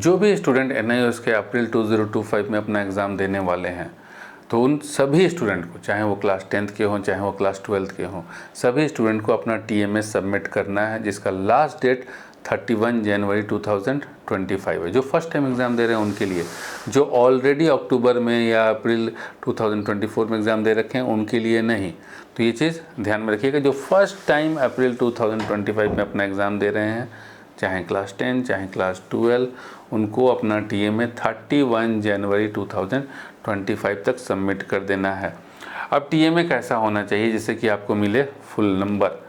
जो भी student NIOS के अप्रैल 2025 में अपना एग्ज़ाम देने वाले हैं, तो उन सभी स्टूडेंट को, चाहे वो क्लास 10th के हों चाहे वो क्लास 12th के हों, सभी स्टूडेंट को अपना TMA सबमिट करना है, जिसका लास्ट डेट 31 जनवरी 2025 है। जो फर्स्ट टाइम एग्ज़ाम दे रहे हैं उनके लिए, जो ऑलरेडी अक्टूबर में या अप्रैल 2024 में एग्ज़ाम दे रखे हैं उनके लिए नहीं। तो ये चीज़ ध्यान में रखिएगा, जो फर्स्ट टाइम अप्रैल 2025 में अपना एग्ज़ाम दे रहे हैं, चाहे क्लास 10 चाहे क्लास 12, उनको अपना TMA 31 जनवरी 2025 तक सबमिट कर देना है। अब TMA कैसा होना चाहिए जिससे कि आपको मिले फुल नंबर?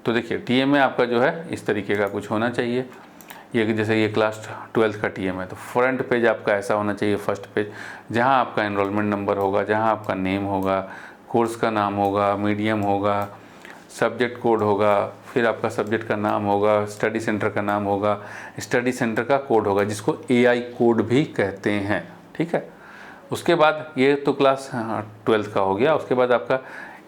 तो देखिए, TMA आपका जो है इस तरीके का कुछ होना चाहिए। ये जैसे ये क्लास 12 का TMA है, तो फ्रंट पेज आपका ऐसा होना चाहिए, फर्स्ट पेज, जहाँ आपका एनरोलमेंट नंबर होगा, जहाँ आपका नेम होगा, कोर्स का नाम होगा, मीडियम होगा, सब्जेक्ट कोड होगा, फिर आपका सब्जेक्ट का नाम होगा, स्टडी सेंटर का नाम होगा, स्टडी सेंटर का कोड होगा, जिसको AI कोड भी कहते हैं। ठीक है, उसके बाद ये तो क्लास 12 का हो गया। उसके बाद आपका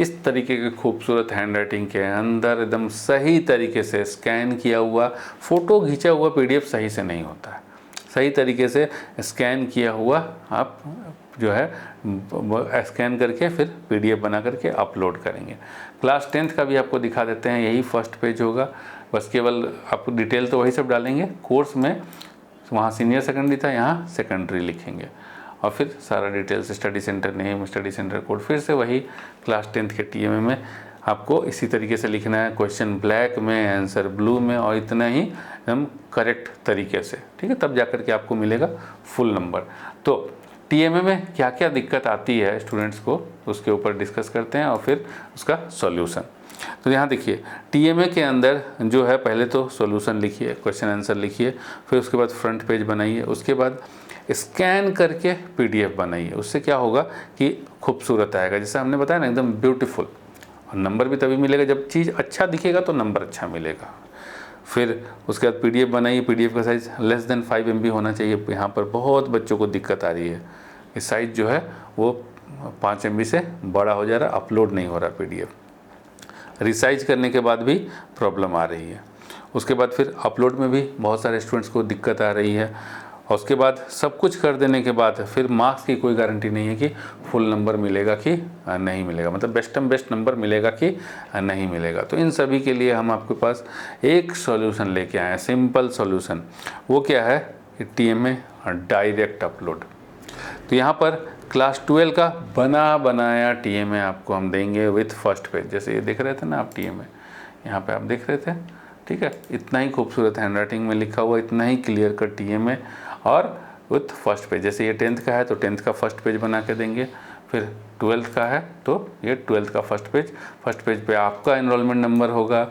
इस तरीके के खूबसूरत हैंडराइटिंग के अंदर एकदम सही तरीके से स्कैन किया हुआ, फ़ोटो खींचा हुआ PDF सही से नहीं होता है, सही तरीके से स्कैन किया हुआ आप जो है स्कैन करके फिर PDF बना करके अपलोड करेंगे। क्लास 10th का भी आपको दिखा देते हैं, यही फर्स्ट पेज होगा, बस केवल आप डिटेल तो वही सब डालेंगे। कोर्स में वहाँ सीनियर सेकेंडरी था, यहाँ सेकेंडरी लिखेंगे, और फिर सारा details, study centre name, study centre code, फिर से वही क्लास 10th के TMA में आपको इसी तरीके से लिखना है। क्वेश्चन ब्लैक में, आंसर ब्लू में, और इतना ही एकदम करेक्ट तरीके से। ठीक है, तब जाकर के आपको मिलेगा फुल नंबर। तो TMA में क्या क्या दिक्कत आती है स्टूडेंट्स को, उसके ऊपर डिस्कस करते हैं और फिर उसका सॉल्यूशन। तो यहाँ देखिए, TMA के अंदर जो है, पहले तो सॉल्यूशन लिखिए, क्वेश्चन आंसर लिखिए, फिर उसके बाद फ्रंट पेज बनाइए, उसके बाद स्कैन करके PDF बनाइए। उससे क्या होगा कि खूबसूरत आएगा, जैसे हमने बताया ना, एकदम ब्यूटीफुल। और नंबर भी तभी मिलेगा जब चीज़ अच्छा दिखेगा, तो नंबर अच्छा मिलेगा। फिर उसके बाद PDF बनाइए, PDF का साइज़ लेस देन 5 MB होना चाहिए। यहाँ पर बहुत बच्चों को दिक्कत आ रही है, इस साइज़ जो है वो 5 MB से बड़ा हो जा रहा है, अपलोड नहीं हो रहा PDF। रिसाइज करने के बाद भी प्रॉब्लम आ रही है। उसके बाद फिर अपलोड में भी बहुत सारे स्टूडेंट्स को दिक्कत आ रही है। और उसके बाद सब कुछ कर देने के बाद फिर मार्क्स की कोई गारंटी नहीं है कि फुल नंबर मिलेगा कि नहीं मिलेगा, मतलब बेस्ट नंबर मिलेगा कि नहीं मिलेगा। तो इन सभी के लिए हम आपके पास एक सॉल्यूशन लेके आए हैं, सिंपल सॉल्यूशन। वो क्या है? TMA direct upload. तो यहाँ पर क्लास 12 का बना बनाया TMA आपको हम देंगे विथ फर्स्ट पेज। जैसे ये देख रहे थे ना आप, TMA यहाँ पे आप देख रहे थे, ठीक है, इतना ही खूबसूरत हैंडराइटिंग में लिखा हुआ, इतना ही क्लियर कट TMA और विथ फर्स्ट पेज। जैसे ये 10th का है तो 10th का फर्स्ट पेज बना के देंगे, फिर 12th का है तो ये 12th का फर्स्ट पेज पे आपका एनरोलमेंट नंबर होगा,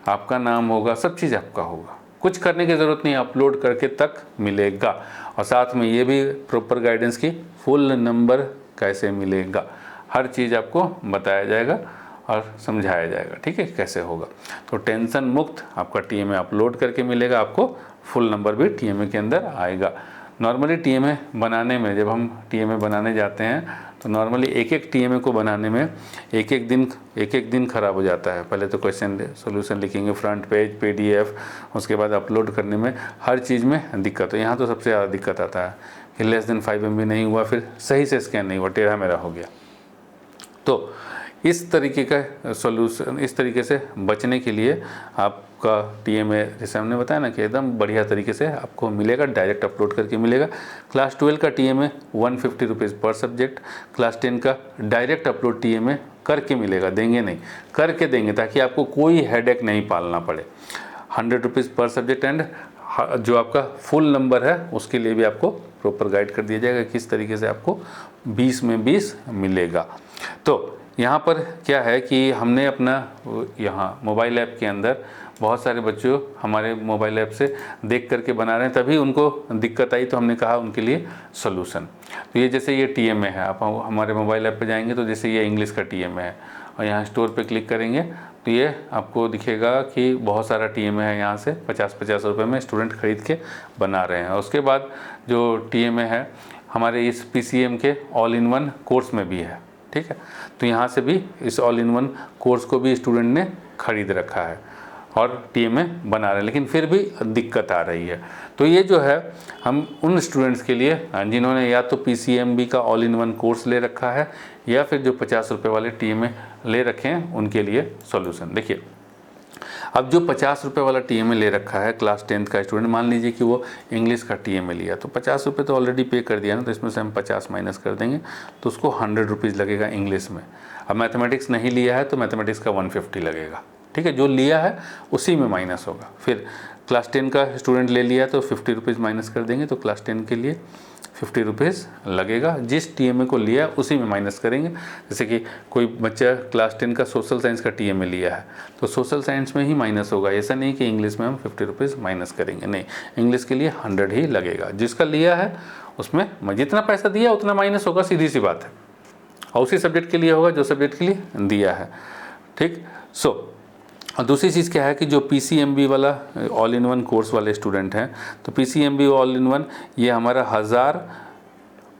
आपका नाम होगा, सब चीज़ आपका होगा। कुछ करने की ज़रूरत नहीं, अपलोड करके तक मिलेगा। और साथ में ये भी प्रॉपर गाइडेंस की फुल नंबर कैसे मिलेगा, हर चीज़ आपको बताया जाएगा और समझाया जाएगा। ठीक है, कैसे होगा। तो टेंशन मुक्त आपका TMA अपलोड करके मिलेगा, आपको फुल नंबर भी TMA के अंदर आएगा। नॉर्मली TMA बनाने में, जब हम TMA बनाने जाते हैं तो नॉर्मली एक TMA को बनाने में एक दिन खराब हो जाता है। पहले तो क्वेश्चन सॉल्यूशन लिखेंगे, फ्रंट पेज, PDF, उसके बाद अपलोड करने में हर चीज़ में दिक्कत है। यहाँ तो सबसे ज़्यादा दिक्कत आता है कि लेस देन 5 MB नहीं हुआ, फिर सही से स्कैन नहीं हुआ, टेढ़ा मेढ़ा हो गया। तो इस तरीके का सॉल्यूशन, इस तरीके से बचने के लिए आपका TMA, जैसे हमने बताया ना कि एकदम बढ़िया तरीके से आपको मिलेगा, डायरेक्ट अपलोड करके मिलेगा। क्लास 12 का TMA 150 रुपीज़ पर सब्जेक्ट, क्लास 10 का डायरेक्ट अपलोड TMA करके मिलेगा, देंगे नहीं, करके देंगे, ताकि आपको कोई हेडेक नहीं पालना पड़े। 100 रुपीज़ पर सब्जेक्ट, एंड जो आपका फुल नंबर है उसके लिए भी आपको प्रॉपर गाइड कर दिया जाएगा किस तरीके से आपको 20 में 20 मिलेगा। तो यहाँ पर क्या है कि हमने अपना यहाँ मोबाइल ऐप के अंदर बहुत सारे बच्चों हमारे मोबाइल ऐप से देख करके बना रहे हैं, तभी उनको दिक्कत आई, तो हमने कहा उनके लिए सॉल्यूशन। तो ये जैसे ये TMA है, आप हमारे मोबाइल ऐप पे जाएंगे तो जैसे ये इंग्लिश का TMA है, और यहाँ स्टोर पे क्लिक करेंगे तो ये आपको दिखेगा कि बहुत सारा TMA है, यहाँ से 50-50 रुपये में स्टूडेंट ख़रीद के बना रहे हैं। उसके बाद जो TMA है हमारे इस PCM के ऑल इन वन कोर्स में भी है। ठीक है, तो यहाँ से भी इस ऑल इन वन कोर्स को भी स्टूडेंट ने खरीद रखा है। और टीएमए बना रहे हैं, लेकिन फिर भी दिक्कत आ रही है। तो ये जो है हम उन स्टूडेंट्स के लिए जिन्होंने या तो पीसीएमबी का ऑल इन वन कोर्स ले रखा है या फिर जो 50 रुपये वाले टीएमए ले रखे हैं उनके लिए सॉल्यूशन। देखिए, अब जो 50 रुपये वाला टीएमए ले रखा है क्लास 10th का स्टूडेंट, मान लीजिए कि वो इंग्लिश का टीएमए लिया, तो 50 रुपये तो ऑलरेडी पे कर दिया ना, तो इसमें से हम 50 माइनस कर देंगे तो उसको 100 रुपीज़ लगेगा इंग्लिश में। अब मैथमेटिक्स नहीं लिया है तो मैथमेटिक्स का 150 लगेगा, ठीक है, जो लिया है उसी में माइनस होगा। फिर क्लास 10 का स्टूडेंट ले लिया तो 50 रुपीज़ माइनस कर देंगे, तो क्लास 10 के लिए 50 रुपीज़ लगेगा, जिस टीएमए को लिया उसी में माइनस करेंगे। जैसे कि कोई बच्चा क्लास 10 का सोशल साइंस का टीएमए लिया है तो सोशल साइंस में ही माइनस होगा, ऐसा नहीं कि इंग्लिश में हम 50 रुपीज़ माइनस करेंगे, नहीं, इंग्लिश के लिए 100 ही लगेगा। जिसका लिया है उसमें जितना पैसा दिया उतना माइनस होगा, सीधी सी बात है, और उसी सब्जेक्ट के लिए होगा जो सब्जेक्ट के लिए दिया है, ठीक। और दूसरी चीज़ क्या है कि जो पीसीएमबी वाला ऑल इन वन कोर्स वाले स्टूडेंट हैं, तो पीसीएमबी ऑल इन वन ये हमारा 1000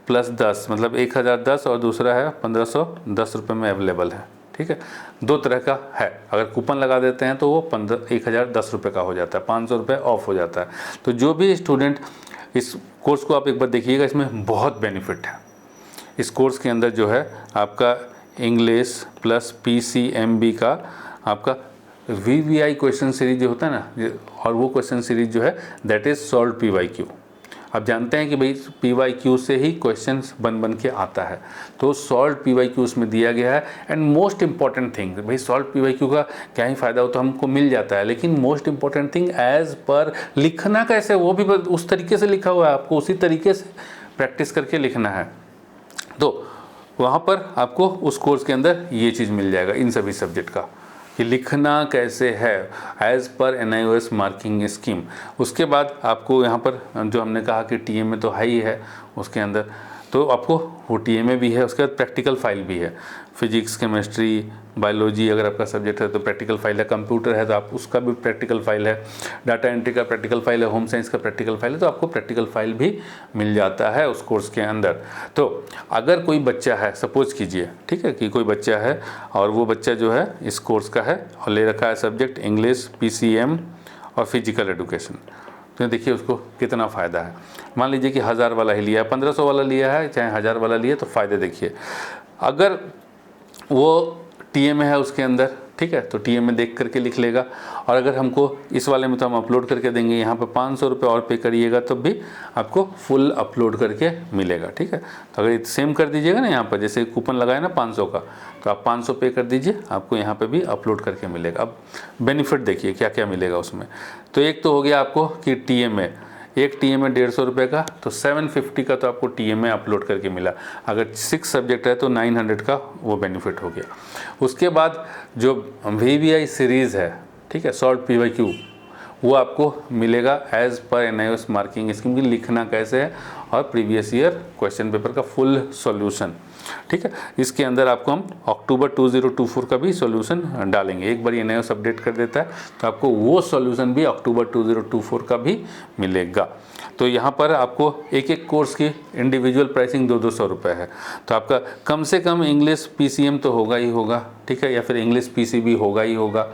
+ 10 मतलब 1010 और दूसरा है 1510 रुपये में अवेलेबल है, ठीक है। दो तरह का है, अगर कूपन लगा देते हैं तो वो 1010 रुपये का हो जाता है, 500 रुपये ऑफ हो जाता है। तो जो भी स्टूडेंट इस कोर्स को आप एक बार देखिएगा, इसमें बहुत बेनिफिट है। इस कोर्स के अंदर जो है आपका इंग्लिश प्लस पीसीएमबी का आपका वीवीआई क्वेश्चन सीरीज जो होता है ना, और वो क्वेश्चन सीरीज जो है दैट इज़ सॉल्व पीवाईक्यू। आप जानते हैं कि भाई पीवाईक्यू से ही क्वेश्चंस बन के आता है, तो सॉल्व पीवाईक्यू उसमें दिया गया है। एंड मोस्ट इंपॉर्टेंट थिंग, भाई सॉल्व पीवाईक्यू का क्या ही फ़ायदा हो तो हमको मिल जाता है, लेकिन most important thing as per लिखना कैसे, वो भी उस तरीके से लिखा हुआ है, आपको उसी तरीके से प्रैक्टिस करके लिखना है। तो वहाँ पर आपको उस कोर्स के अंदर ये चीज़ मिल जाएगा इन सभी सब्जेक्ट का, कि लिखना कैसे है as per NIOS marking scheme. उसके बाद आपको यहाँ पर जो हमने कहा कि टीएमए तो है ही है उसके अंदर, तो आपको वो टीएमए भी है, उसके बाद प्रैक्टिकल फाइल भी है। फिजिक्स, केमिस्ट्री, बायोलॉजी अगर आपका सब्जेक्ट है तो प्रैक्टिकल फाइल है, कंप्यूटर है तो आप उसका भी प्रैक्टिकल फाइल है, डाटा एंट्री का प्रैक्टिकल फाइल है, होम साइंस का प्रैक्टिकल फाइल है, तो आपको प्रैक्टिकल फाइल भी मिल जाता है उस कोर्स के अंदर। तो अगर कोई बच्चा है, सपोज कीजिए, ठीक है, कि कोई बच्चा है और वो बच्चा जो है इस कोर्स का है और ले रखा है सब्जेक्ट इंग्लिश, PCM और फिजिकल एजुकेशन, तो देखिए उसको कितना फ़ायदा है। मान लीजिए कि 1000 वाला ही लिया है, 1500 वाला लिया है, चाहे 1000 वाला लिया, तो फ़ायदे देखिए। अगर वो टीएमए है उसके अंदर, ठीक है, तो टीएमए देख करके लिख लेगा। और अगर हमको इस वाले में तो हम अपलोड करके देंगे, यहाँ पे 500 रुपये और पे करिएगा तब भी आपको फुल अपलोड करके मिलेगा, ठीक है। तो अगर सेम कर दीजिएगा ना, यहाँ पर जैसे कूपन लगाया ना 500 का, तो आप 500 पे कर दीजिए, आपको यहाँ पे भी अपलोड करके मिलेगा। अब बेनिफिट देखिए क्या क्या मिलेगा उसमें। तो एक तो हो गया आपको कि टीएमए, एक टीएमए 150 रुपये का, तो 750 का तो आपको टीएमए अपलोड करके मिला। अगर 6 सब्जेक्ट है तो 900 का वो बेनिफिट हो गया। उसके बाद जो वीवीआई सीरीज़ है, ठीक है, सॉल्व पीवाईक्यू, वो आपको मिलेगा as per NIOS marking scheme की, लिखना कैसे है और प्रीवियस ईयर क्वेश्चन पेपर का फुल सॉल्यूशन, ठीक है। इसके अंदर आपको हम अक्टूबर 2024 का भी सॉल्यूशन डालेंगे। एक बार NIOS अपडेट कर देता है तो आपको वो सॉल्यूशन भी अक्टूबर 2024 का भी मिलेगा। तो यहाँ पर आपको एक एक कोर्स की इंडिविजुअल प्राइसिंग 200 रुपये है, तो आपका कम से कम इंग्लिश PCM तो होगा ही होगा, ठीक है, या फिर इंग्लिश PCB होगा ही होगा।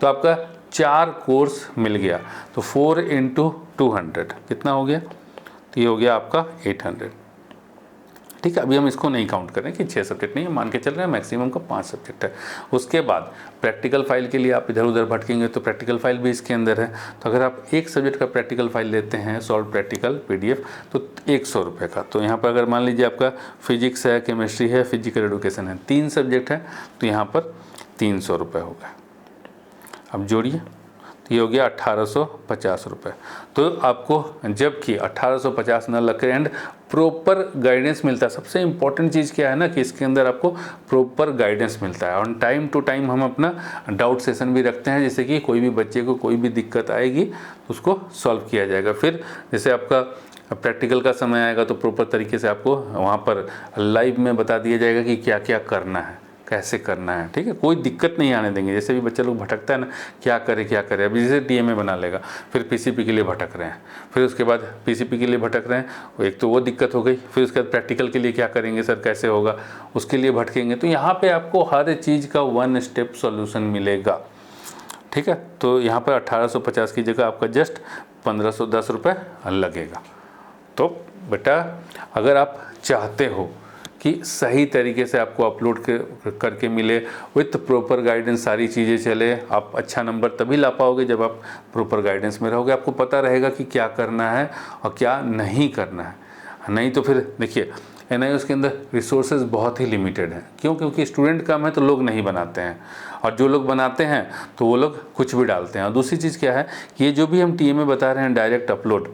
तो आपका 4 कोर्स मिल गया, तो 4 × 200 कितना हो गया, तो ये हो गया आपका 800, ठीक है। अभी हम इसको नहीं काउंट करें कि 6 सब्जेक्ट नहीं है, मान के चल रहे हैं मैक्सिमम का 5 सब्जेक्ट है। उसके बाद प्रैक्टिकल फाइल के लिए आप इधर उधर भटकेंगे तो प्रैक्टिकल फाइल भी इसके अंदर है। तो अगर आप एक सब्जेक्ट का प्रैक्टिकल फाइल लेते हैं, सॉल्व प्रैक्टिकल PDF, तो 100 रुपये का। तो यहाँ पर अगर मान लीजिए आपका फिजिक्स है, केमिस्ट्री है, फिजिकल एजुकेशन है, 3 सब्जेक्ट है, तो यहाँ पर 300 रुपये हो गए। अब जोड़िए, तो ये हो गया 1850 रुपये। तो आपको जबकि 1850 न लगे एंड प्रॉपर गाइडेंस मिलता है। सबसे इम्पॉर्टेंट चीज़ क्या है ना कि इसके अंदर आपको प्रॉपर गाइडेंस मिलता है, और टाइम टू टाइम हम अपना डाउट सेशन भी रखते हैं, जैसे कि कोई भी बच्चे को कोई भी दिक्कत आएगी तो उसको सॉल्व किया जाएगा। फिर जैसे आपका प्रैक्टिकल का समय आएगा तो प्रॉपर तरीके से आपको वहाँ पर लाइव में बता दिया जाएगा कि क्या क्या करना है, कैसे करना है, ठीक है। कोई दिक्कत नहीं आने देंगे। जैसे भी बच्चा लोग भटकता है ना, क्या करे, अभी जैसे टीएमए बना लेगा, फिर PCP के लिए भटक रहे हैं, फिर उसके बाद PCP के लिए भटक रहे हैं, एक तो वो दिक्कत हो गई, फिर उसके बाद प्रैक्टिकल के लिए क्या करेंगे सर, कैसे होगा, उसके लिए भटकेंगे। तो यहाँ पे आपको हर चीज़ का 1 स्टेप सॉल्यूशन मिलेगा। ठीक है। तो यहाँ पर 1850 की जगह आपका जस्ट 1510 रुपये लगेगा। तो बेटा अगर आप चाहते हो कि सही तरीके से आपको अपलोड करके मिले, विथ प्रॉपर गाइडेंस सारी चीज़ें चले, आप अच्छा नंबर तभी ला पाओगे जब आप प्रॉपर गाइडेंस में रहोगे, आपको पता रहेगा कि क्या करना है और क्या नहीं करना है। नहीं तो फिर देखिए NIOS के अंदर रिसोर्सेज बहुत ही लिमिटेड हैं। क्यों? क्योंकि स्टूडेंट कम है तो लोग नहीं बनाते हैं, और जो लोग बनाते हैं तो वो लोग कुछ भी डालते हैं। और दूसरी चीज़ क्या है कि ये जो भी हम TMA बता रहे हैं डायरेक्ट अपलोड,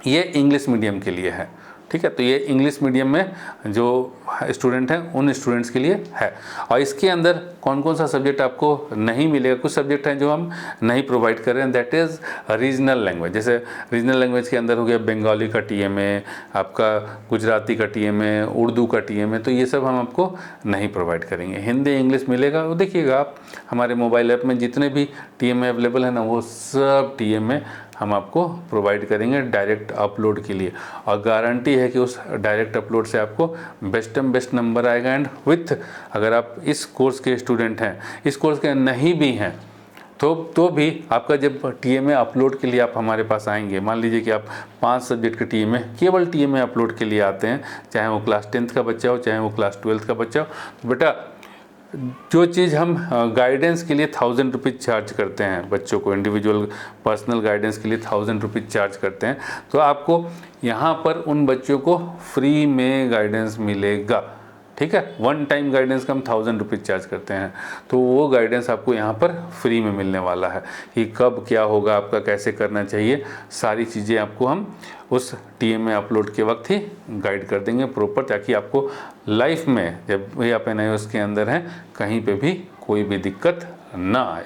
ये इंग्लिश मीडियम के लिए है, ठीक है। तो ये इंग्लिश मीडियम में जो स्टूडेंट हैं उन स्टूडेंट्स के लिए है। और इसके अंदर कौन कौन सा सब्जेक्ट आपको नहीं मिलेगा, कुछ सब्जेक्ट हैं जो हम नहीं प्रोवाइड कर रहे हैं, दैट इज़ रीजनल लैंग्वेज। जैसे रीजनल लैंग्वेज के अंदर हो गया बंगाली का TMA, आपका गुजराती का TMA, उर्दू का TMA, तो ये सब हम आपको नहीं प्रोवाइड करेंगे। हिंदी इंग्लिश मिलेगा। वो देखिएगा आप हमारे मोबाइल ऐप में जितने भी TMA अवेलेबल है ना, वो सब TMA हम आपको प्रोवाइड करेंगे डायरेक्ट अपलोड के लिए, और गारंटी है कि उस डायरेक्ट अपलोड से आपको बेस्ट नंबर आएगा। एंड विथ अगर आप इस कोर्स के स्टूडेंट हैं, इस कोर्स के नहीं भी हैं, तो भी आपका जब TMA अपलोड के लिए आप हमारे पास आएंगे, मान लीजिए कि आप 5 सब्जेक्ट के TMA केवल TMA अपलोड के लिए आते हैं, चाहे वो क्लास 10th का बच्चा हो, चाहे वो क्लास 12th का बच्चा हो, तो बेटा जो चीज़ हम गाइडेंस के लिए 1000 रुपीज़ चार्ज करते हैं, बच्चों को इंडिविजुअल पर्सनल गाइडेंस के लिए 1000 रुपीज़ चार्ज करते हैं, तो आपको यहाँ पर उन बच्चों को फ्री में गाइडेंस मिलेगा, ठीक है। 1 टाइम गाइडेंस का हम 1000 रुपीज़ चार्ज करते हैं, तो वो गाइडेंस आपको यहाँ पर फ्री में मिलने वाला है कि कब क्या होगा, आपका कैसे करना चाहिए, सारी चीज़ें आपको हम उस TMA अपलोड के वक्त ही गाइड कर देंगे प्रॉपर, ताकि आपको लाइफ में जब भी आप NIOS के अंदर हैं कहीं पे भी कोई भी दिक्कत ना आए।